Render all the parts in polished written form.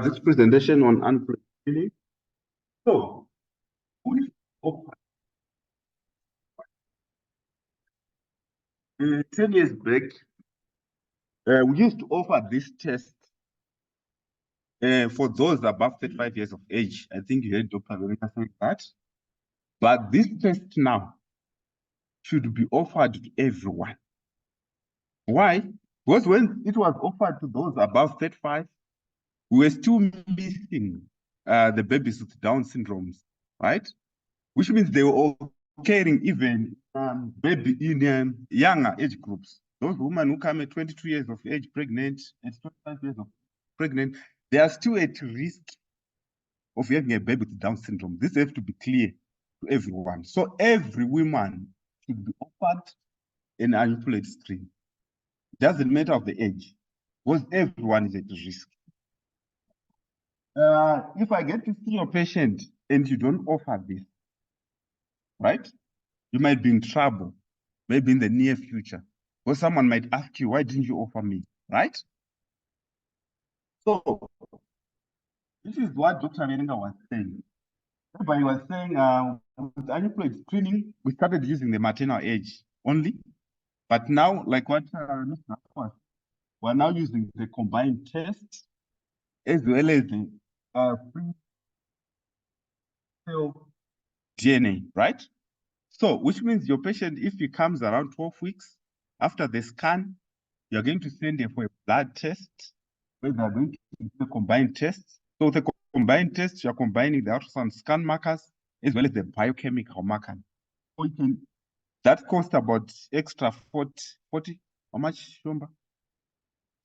this presentation on unemployed. So, we offer 10 years back, we used to offer this test for those above 35 years of age. I think you heard Dr. Veronica say that. But this test now should be offered to everyone. Why? Because when it was offered to those above 35, we were still missing the babies with Down syndromes, right? Which means they were all carrying even baby in younger age groups. Those women who come at 22 years of age pregnant, at 25 years of pregnant, they are still at risk of having a baby with Down syndrome. This has to be clear to everyone. So every woman should be offered an aneuploidy screen. It doesn't matter of the age, because everyone is at risk. If I get to see your patient and you don't offer this, right? You might be in trouble, maybe in the near future. Or someone might ask you, why didn't you offer me, right? So, this is what Dr. Veronica was saying. Everybody was saying, with aneuploidy screening, we started using the maternal age only. But now, like what Mr. was, we're now using the combined test as well as the free cell DNA, right? So, which means your patient, if he comes around 12 weeks after the scan, you're going to send him for a blood test, where they're going to do the combined test. So the combined test, you're combining the ultrasound scan markers as well as the biochemical marker. So you can, that costs about extra 40, how much, Shomba?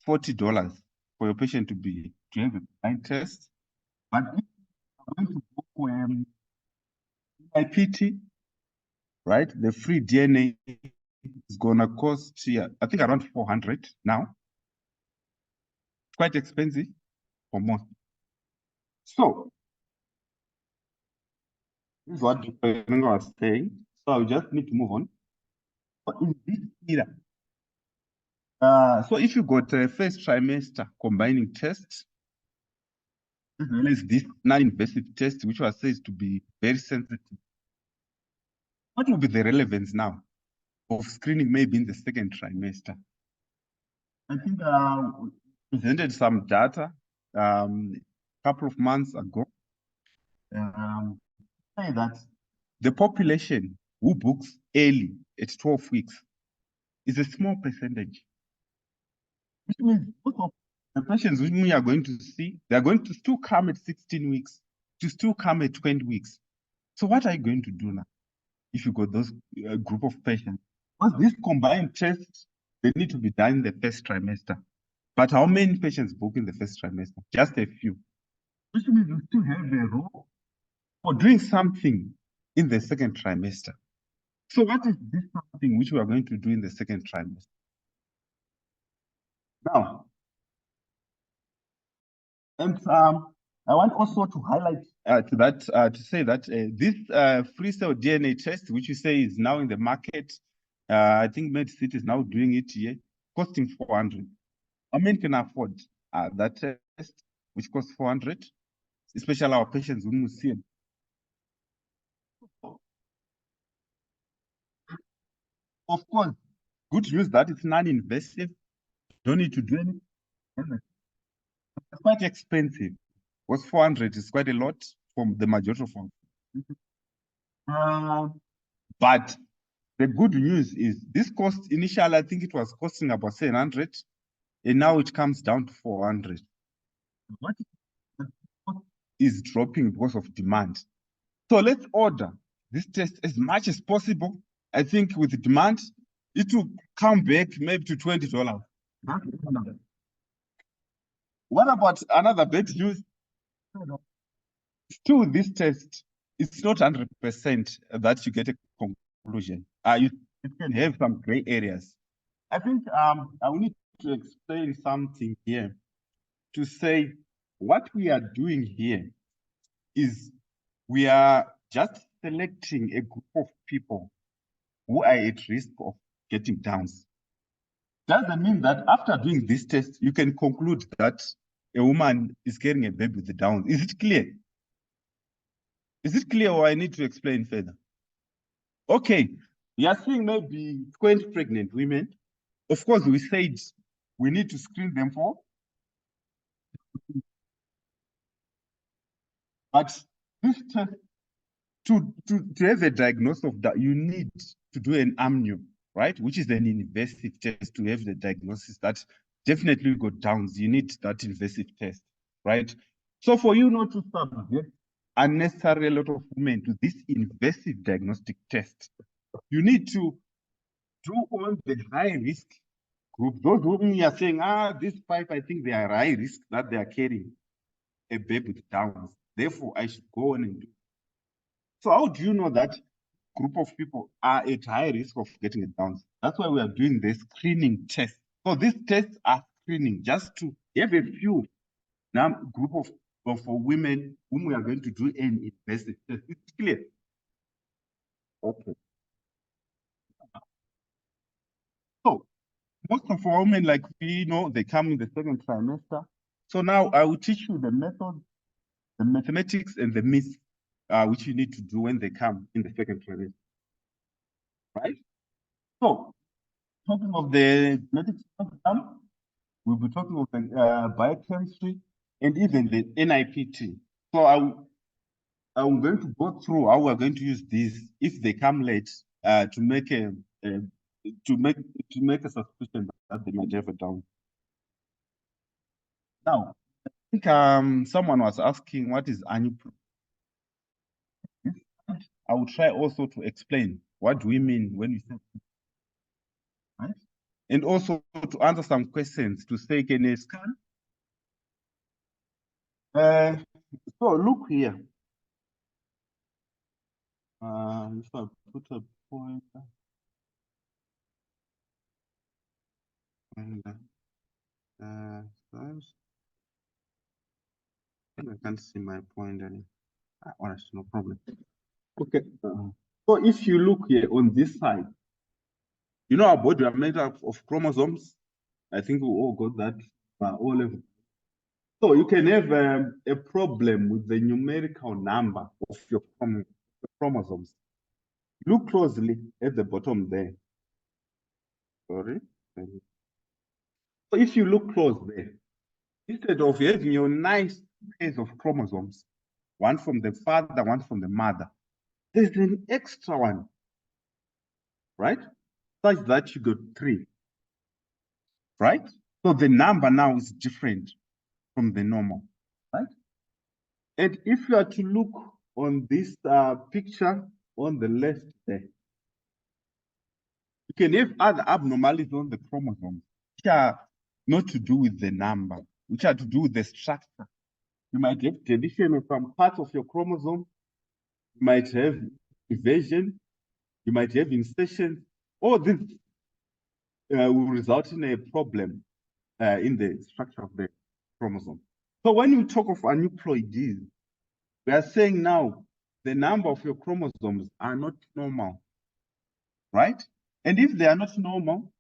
$40 for your patient to have a combined test. But if you're going to go for IPT, right, the free DNA is gonna cost, I think around 400 now. Quite expensive for most. So, this is what Dr. was saying. So I just need to move on. But in this era, so if you got a first trimester combining tests, as well as this non-invasive test, which was said to be very sensitive, what will be the relevance now of screening maybe in the second trimester? I think we presented some data a couple of months ago. Say that the population who books early at 12 weeks is a small percentage. Which means most of the patients which we are going to see, they are going to still come at 16 weeks, to still come at 20 weeks. So what are you going to do now if you got those group of patients? Because these combined tests, they need to be done in the first trimester. But how many patients book in the first trimester? Just a few. Which means you still have a role for doing something in the second trimester. So what is this something which we are going to do in the second trimester? Now, and I want also to highlight to say that this free cell DNA test, which you say is now in the market, I think MedCity is now doing it here, costing 400. How many can afford that test, which costs 400, especially our patients who must see it? Of course, good news that it's non-invasive. Don't need to do anything. It's quite expensive. Was 400 is quite a lot from the majority of them. But the good news is this cost initially, I think it was costing about 700, and now it comes down to 400. What is dropping because of demand? So let's order this test as much as possible. I think with demand, it will come back maybe to $20. What about another bad news? Still, this test, it's not 100% that you get a conclusion. You can have some gray areas. I think I will need to explain something here to say what we are doing here is we are just selecting a group of people who are at risk of getting Downs. Doesn't mean that after doing this test, you can conclude that a woman is carrying a baby with the Downs. Is it clear? Is it clear, or I need to explain further? Okay, you are seeing maybe 20 pregnant women. Of course, we said we need to screen them for, but this test, to have a diagnosis of that, you need to do an amnio, right? Which is an invasive test to have the diagnosis that definitely got Downs. You need that invasive test, right? So for you not to subject unnecessarily a lot of women to this invasive diagnostic test, you need to do all the high risk group. Those whom you are saying, these 5, I think they are high risk that they are carrying a baby with Downs. Therefore, I should go on and do. So how do you know that group of people are at high risk of getting it Downs? That's why we are doing the screening test. So these tests are screening just to have a few now group of women whom we are going to do an invasive test. It's clear. Okay. So most of our women, like we know, they come in the second trimester. So now I will teach you the method, the mathematics, and the myths which you need to do when they come in the second trimester. Right? So talking of the mathematics program, we'll be talking of the biochemistry and even the NIPT. So I'm going to go through how we're going to use these if they come late to make a suspicion that they might have a Down. Now, I think someone was asking what is Aneuploidy. I will try also to explain what do we mean when we say, right? And also to answer some questions to say, can you scan? So look here. If I put a pointer and I can't see my pointer. Honestly, no problem. Okay. So if you look here on this side, you know our body are made up of chromosomes. I think we all got that all level. So you can have a problem with the numerical number of your chromosomes. Look closely at the bottom there. Sorry. So if you look close there, instead of having your nice pairs of chromosomes, one from the father, one from the mother, there's an extra one, right? Such that you got 3, right? So the number now is different from the normal, right? And if you are to look on this picture on the left there, you can have other abnormalities on the chromosomes, which are not to do with the number, which are to do with the structure. You might have deletion of some parts of your chromosome. You might have evasion. You might have insertion. All this will result in a problem in the structure of the chromosome. So when you talk of aneuploidies, we are saying now the number of your chromosomes are not normal, right? And if they are not normal,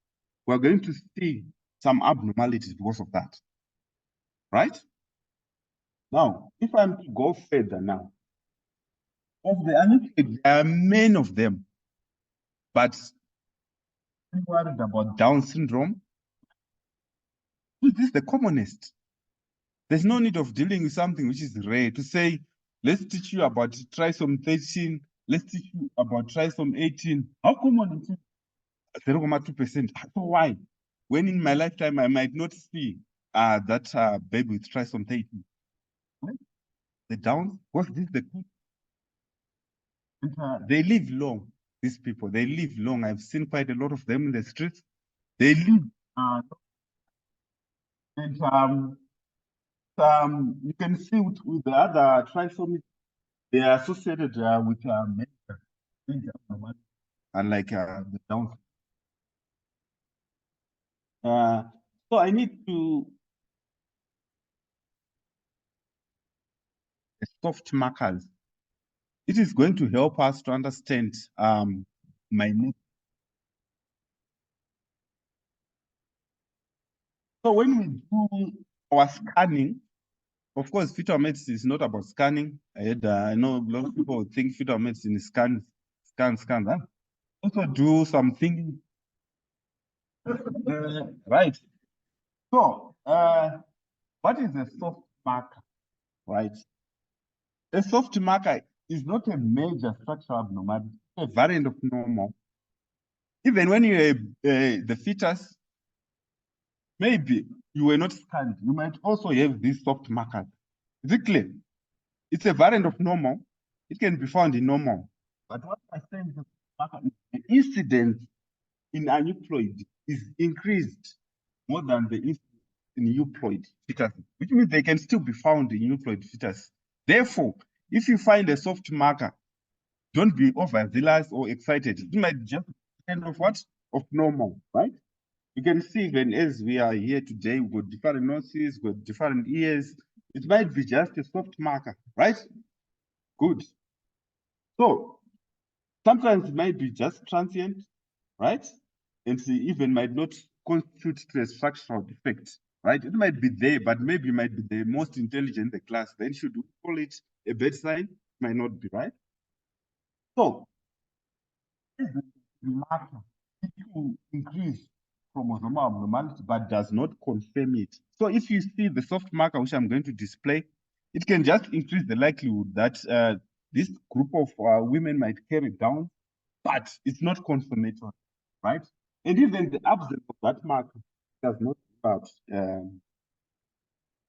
we're going to see some abnormalities because of that, right? Now, if I'm to go further now, of the aneuploidies, there are many of them, but I'm worried about Down syndrome. This is the commonest. There's no need of dealing with something which is rare to say, let's teach you about trisomy 13, let's teach you about trisomy 18. How common it is? 0.2%. So why? When in my lifetime, I might not see that baby with trisomy 13. Right? The Downs, what's this? They live long, these people. They live long. I've seen quite a lot of them in the streets. They live, and you can see with the other trisomy, they are associated with unlike the Downs. So I need to soft markers. It is going to help us to understand my need. So when we do our scanning, of course, fetal medicine is not about scanning. I know a lot of people think fetal medicine is scan. Huh? Also do some thinking. Right. So, what is a soft marker? Right. A soft marker is not a major structural abnormality, a variant of normal. Even when you the fetus, maybe you were not scanned, you might also have these soft markers. Is it clear? It's a variant of normal. It can be found in normal. But what I'm saying is the incidence in aneuploid is increased more than the incidence in euploid fetus, which means they can still be found in euploid fetus. Therefore, if you find a soft marker, don't be overzealous or excited. It might just kind of what? Of normal, right? You can see even as we are here today, we've got different noses, we've got different ears. It might be just a soft marker, right? Good. So sometimes it might be just transient, right? And it even might not constitute to a structural defect, right? It might be there, but maybe it might be the most intelligent in the class. Then should we call it a bad sign? It might not be, right? So the marker to increase chromosomal abnormality, but does not confirm it. So if you see the soft marker, which I'm going to display, it can just increase the likelihood that this group of women might carry down, but it's not confirmatory, right? And even the absence of that marker does not about.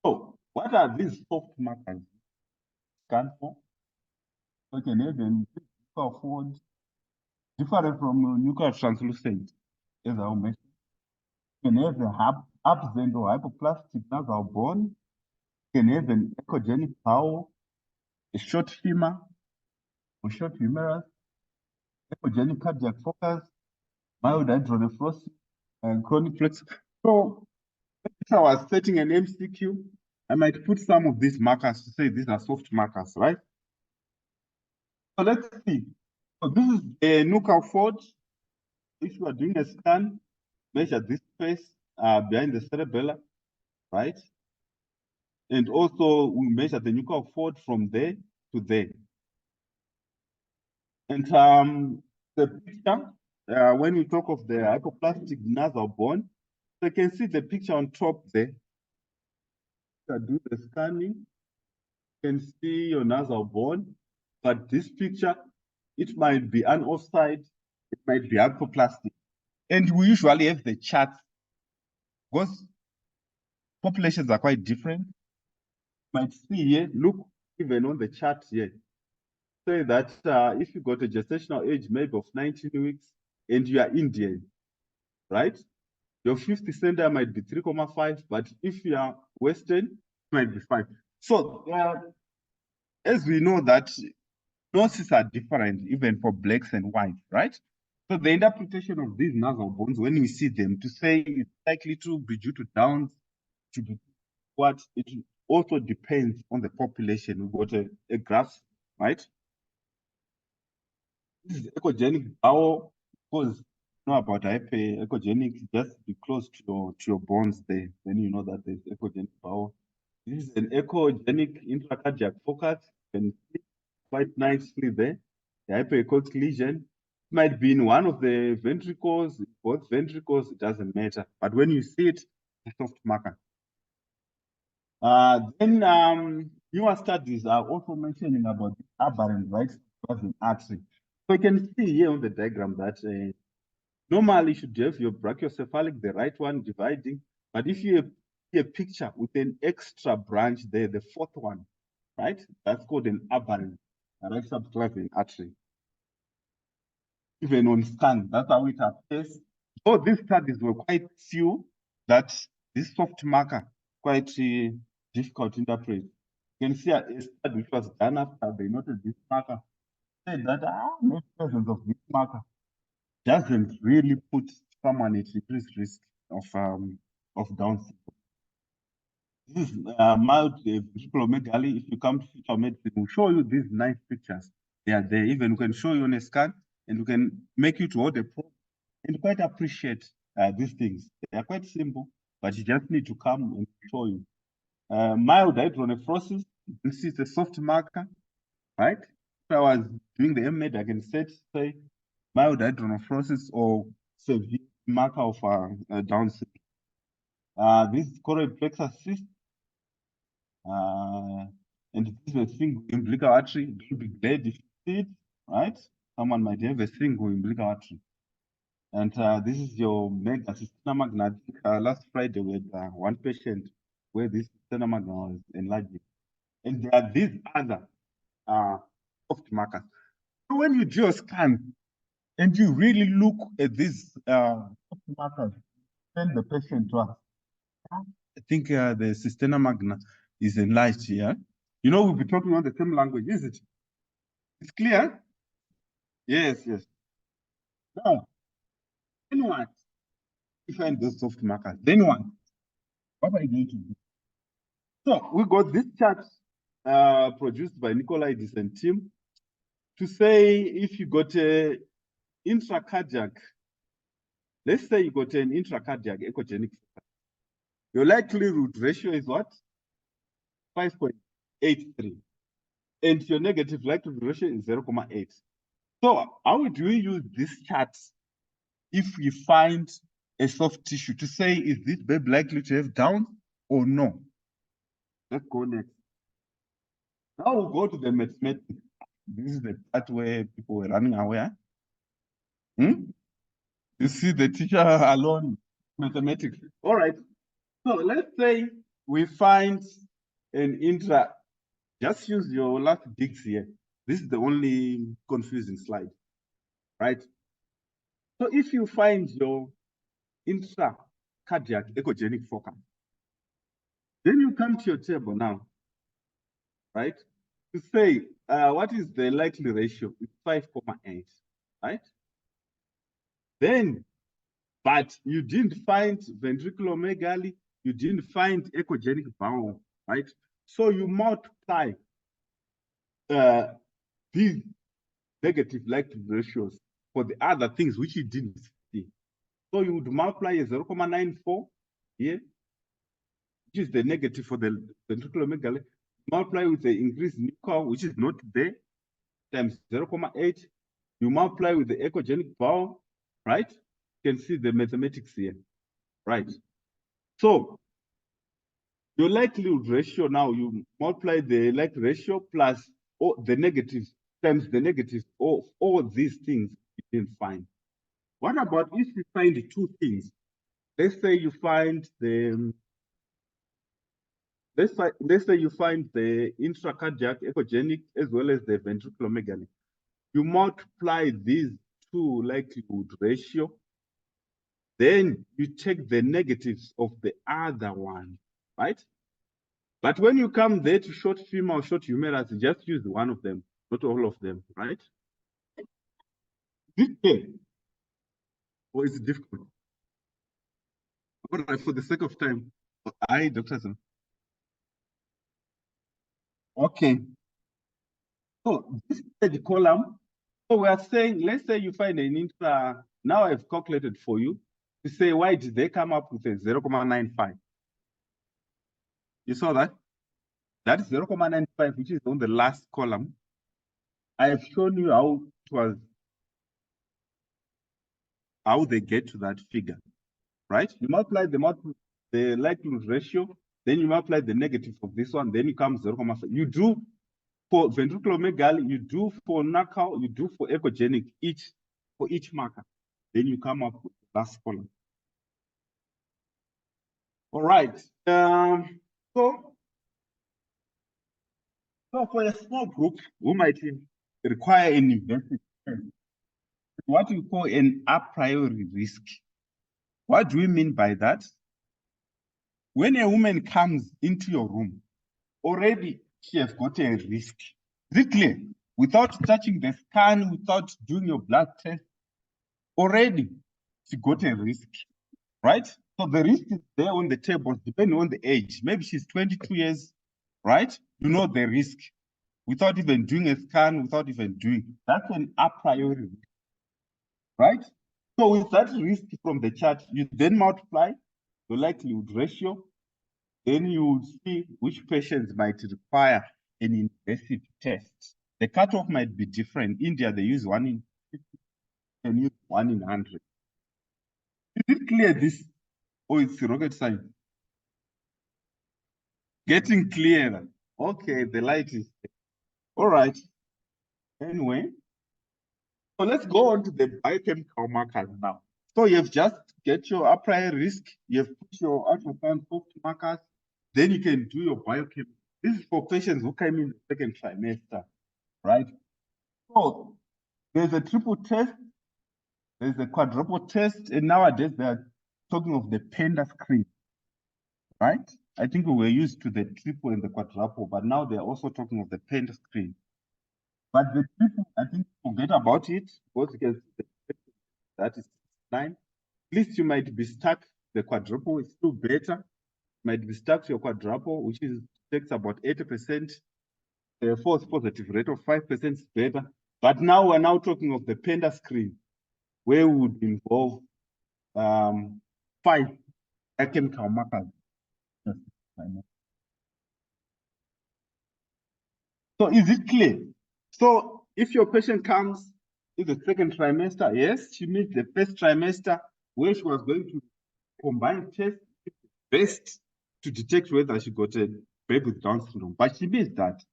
So what are these soft markers stand for? We can even afford different from nuclear translucent, as I mentioned. Can have a absent or hypoplastic nasal bone, can have an echogenic bowel, a short femur or short humerus, echogenic cardiac focus, mild hydronephrosis, and chronic flex. So if I was setting an MCQ, I might put some of these markers to say these are soft markers, right? So let's see. So this is a nuchal fold. If you are doing a scan, measure this space behind the cerebellum, right? And also we measure the nuchal fold from there to there. And the picture, when we talk of the hypoplastic nasal bone, so you can see the picture on top there. Do the scanning, you can see your nasal bone, but this picture, it might be an offside, it might be hypoplastic. And we usually have the charts because populations are quite different. You might see here, look even on the chart here, say that if you got a gestational age maybe of 19 weeks and you are Indian, right? Your 50th center might be 3,5, but if you are Western, it might be 5. So as we know that noses are different even for blacks and whites, right? So the interpretation of these nasal bones, when we see them, to say it's likely to be due to Downs, to be what, it also depends on the population. We've got a graph, right? This is echogenic bowel, because you know about echogenic, just be close to your bones there. Then you know that there's echogenic bowel. This is an echogenic intracardiac focus. You can see quite nicely there. The hypoechoic lesion might be in one of the ventricles, both ventricles, it doesn't matter. But when you see it, it's a soft marker. Then newer studies are also mentioning about the aberrant right artery. So you can see here on the diagram that normally you should have your brachiocephalic, the right one dividing, but if you see a picture with an extra branch there, the fourth one, right? That's called an aberrant right subclavian artery. Even on scan, that's how it appears. So these studies were quite few that this soft marker quite difficult to interpret. You can see a study which was done after they noted this marker, said that no presence of this marker doesn't really put someone at increased risk of Down syndrome. This is mild splenomegaly. If you come to fetal medicine, we'll show you these nice pictures. They are there. Even we can show you on a scan, and we can make you to hold a probe and quite appreciate these things. They are quite simple, but you just need to come and show you. Mild hydronephrosis, this is a soft marker, right? If I was doing the MMed, I can say mild hydronephrosis or severe marker of Down syndrome. This is choroid plexus cyst, and this is a single umbilical artery. Don't be glad if you see it, right? Someone might have a single umbilical artery. And this is your mega cisterna magna. Last Friday we had one patient where this cisterna magna was enlarging. And there are these other soft markers. So when you do a scan and you really look at these soft markers, send the patient to us. I think the cisterna magna is enlarged here. You know, we'll be talking on the same language, is it? It's clear? Yes, yes. Now, then what? You find those soft markers. Then what? What are you going to do? So we got this chart produced by Nicolaides and team to say if you got a intracardiac, let's say you got an intracardiac echogenic, your likelihood ratio is what? 5.83. And your negative likelihood ratio is 0.8. So how do we use this chart if we find a soft tissue to say, is this baby likely to have Down or no? Let's go next. Now we'll go to the mathematics. This is the part where people were running away. You see the teacher alone, mathematics. All right. So let's say we find an intra, just use your last digs here. This is the only confusing slide, right? So if you find your intracardiac echogenic foci, then you come to your table now, right? To say, what is the likely ratio? It's 5.8, right? Then, but you didn't find ventriculomegaly, you didn't find echogenic bowel, right? So you multiply these negative likely ratios for the other things which you didn't see. So you would multiply a 0.94 here, which is the negative for the ventriculomegaly, multiply with the increased nuchal, which is not there, times 0.8. You multiply with the echogenic bowel, right? You can see the mathematics here, right? So your likelihood ratio now, you multiply the likelihood ratio plus the negatives times the negatives of all these things you didn't find. What about if you find two things? Let's say you find the let's say you find the intracardiac echogenic as well as the ventriculomegaly. You multiply these two likelihood ratio, then you take the negatives of the other one, right? But when you come there to short femur or short humerus, just use one of them, not all of them, right? This way, or it's difficult. All right, for the sake of time, Dr. Sam. Okay. So this is the column. So we are saying, let's say you find an intra. Now I've calculated for you to say why did they come up with a 0.95? You saw that? That is 0.95, which is on the last column. I have shown you how it was, how they get to that figure, right? You multiply the likelihood ratio, then you multiply the negative of this one, then it comes 0.5. You do for ventriculomegaly, you do for nuchal, you do for echogenic, for each marker. Then you come up with the last column. All right. So for a small group who might require an investigation, what we call an a priori risk. What do we mean by that? When a woman comes into your room, already she has got a risk. Is it clear? Without touching the scan, without doing your blood test, already she got a risk, right? So the risk is there on the table, depending on the age. Maybe she's 22 years, right? You know the risk without even doing a scan, without even doing. That's an a priori, right? So with that risk from the chart, you then multiply the likelihood ratio, then you see which patients might require an invasive test. The cutoff might be different. India, they use 1 in 50, and use 1 in 100. Is it clear this? Or it's rocket science? Getting clearer. Okay, the light is all right. Anyway, so let's go on to the biochemical markers now. So you've just get your a priori risk, you've put your ultrasound soft markers, then you can do your biochemical. This is for patients who came in the second trimester, right? So there's a triple test, there's a quadruple test, and nowadays they are talking of the panda screen, right? I think we were used to the triple and the quadruple, but now they're also talking of the panda screen. But the triple, I think, forget about it, because you can see that is 9. At least you might be stuck. The quadruple is still better. Might be stuck to your quadruple, which takes about 80%. The false positive rate of 5% is better. But now we're now talking of the panda screen, where we would involve 5 chemical markers. So is it clear? So if your patient comes in the second trimester, yes, she meets the first trimester where she was going to combine test best to detect whether she got a baby with Down syndrome, but she missed that.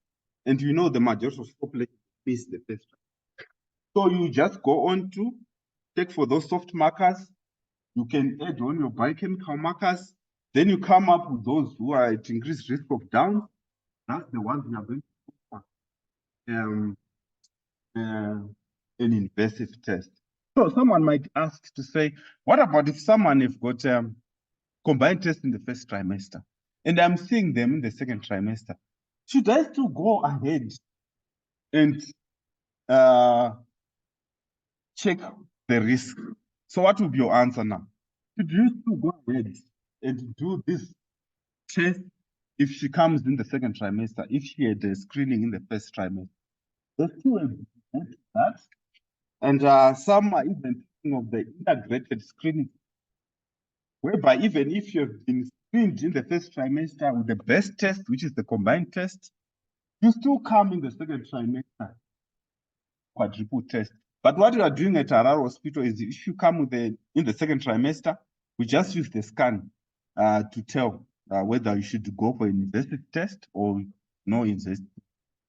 And you know the majority of population miss the first trimester. So you just go on to check for those soft markers. You can add on your biochemical markers. Then you come up with those who are at increased risk of Down. That's the ones we are going to do an invasive test. So someone might ask to say, what about if someone has got combined test in the first trimester and I'm seeing them in the second trimester? Should I still go ahead and check the risk? So what would be your answer now? Should you still go ahead and do this test if she comes in the second trimester, if she had a screening in the first trimester? There's still a that. And some are even thinking of the integrated screening, whereby even if you've been screened in the first trimester with the best test, which is the combined test, you still come in the second trimester quadruple test. But what we are doing at Harare Hospital is if you come with in the second trimester, we just use the scan to tell whether you should go for an invasive test or no invasive.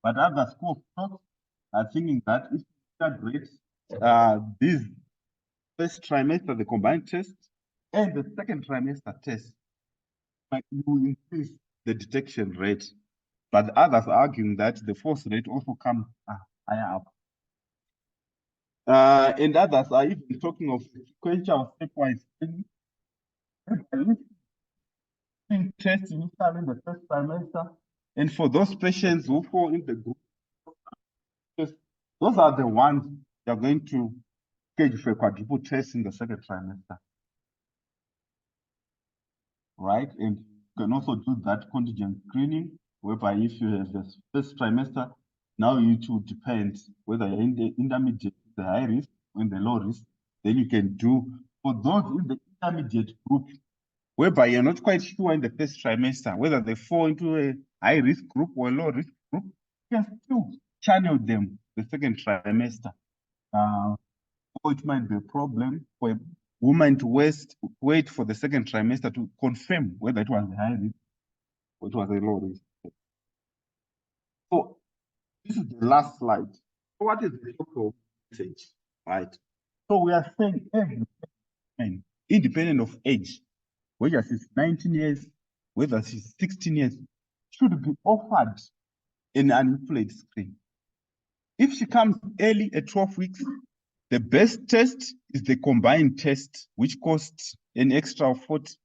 But other school of thought are thinking that if you integrate these first trimester, the combined test, and the second trimester test, you increase the detection rate. But others are arguing that the false rate also comes higher up. And others are even talking of sequential stepwise screening. Test initially in the first trimester, and for those patients who fall in the group, those are the ones you are going to schedule for a quadruple test in the second trimester, right? And you can also do that contingent screening, whereby if you have the first trimester, now you to depend whether you're in the intermediate, the high risk, or in the low risk. Then you can do for those in the intermediate group, whereby you're not quite sure in the first trimester whether they fall into a high risk group or a low risk group, you can still channel them the second trimester. Or it might be a problem for a woman to wait for the second trimester to confirm whether it was a high risk or it was a low risk. So this is the last slide. So what is the total message, right? So we are saying every man, independent of age, whether she's 19 years, whether she's 16 years, should be offered an aneuploidy screen. If she comes early at 12 weeks, the best test is the combined test, which costs an extra $40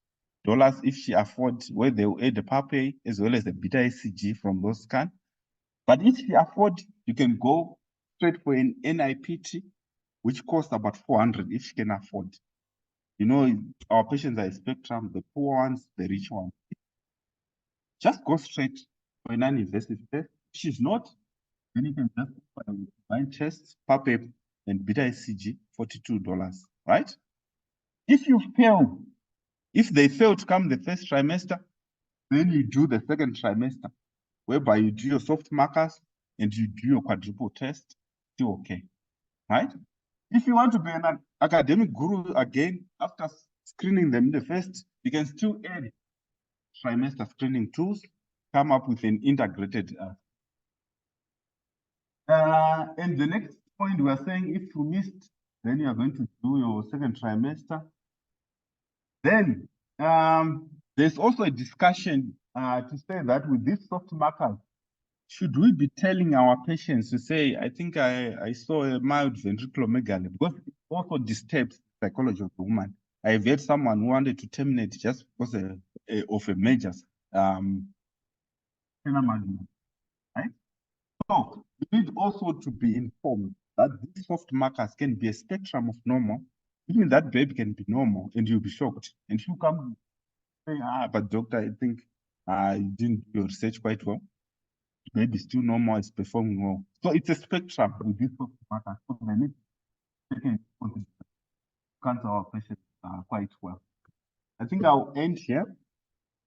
if she affords, where they will add the PAPA as well as the beta ECG from those scans. But if she affords, you can go straight for an NIPT, which costs about $400 if she can afford. You know, our patients are a spectrum, the poor ones, the rich ones. Just go straight for a non-invasive test. If she's not, then you can just go for a combined test, PAPA and beta ECG, $42, right? If you fail, if they fail to come the first trimester, Then you do the second trimester, whereby you do your soft markers and you do your quadruple test, still okay, right? If you want to be an academic guru again, after screening them in the first, you can still add trimester screening tools, come up with an integrated. And the next point we are saying, if you missed, then you are going to do your second trimester. Then there's also a discussion to say that with these soft markers, should we be telling our patients to say, I think I saw a mild ventriculomegaly, because it also disturbs the psychology of the woman. I've had someone who wanted to terminate just because of a major phenomenon, right? So you need also to be informed that these soft markers can be a spectrum of normal. Even that baby can be normal and you'll be shocked. And you come say, but doctor, I think you didn't do your research quite well. Maybe still normal, it's performing well. So it's a spectrum with these soft markers. So they need to take into consideration cancer our patients quite well. I think I'll end here.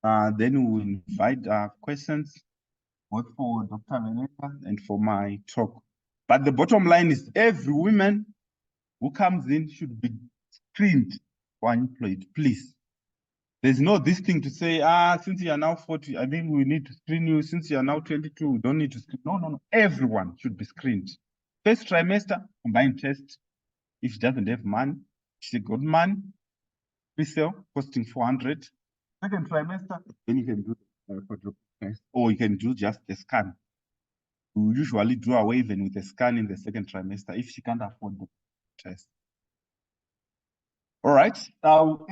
Then we'll invite questions both for Dr. Leneta and for my talk. But the bottom line is every woman who comes in should be screened for aneuploidy, please. There's no this thing to say, since you are now 40, I think we need to screen you. Since you are now 22, we don't need to screen. No. Everyone should be screened. First trimester, combined test. If she doesn't have money, she got money. Pre-sale costing 400. Second trimester, then you can do quadruple test, or you can do just the scan. We usually do away even with the scan in the second trimester if she can't afford the test. All right.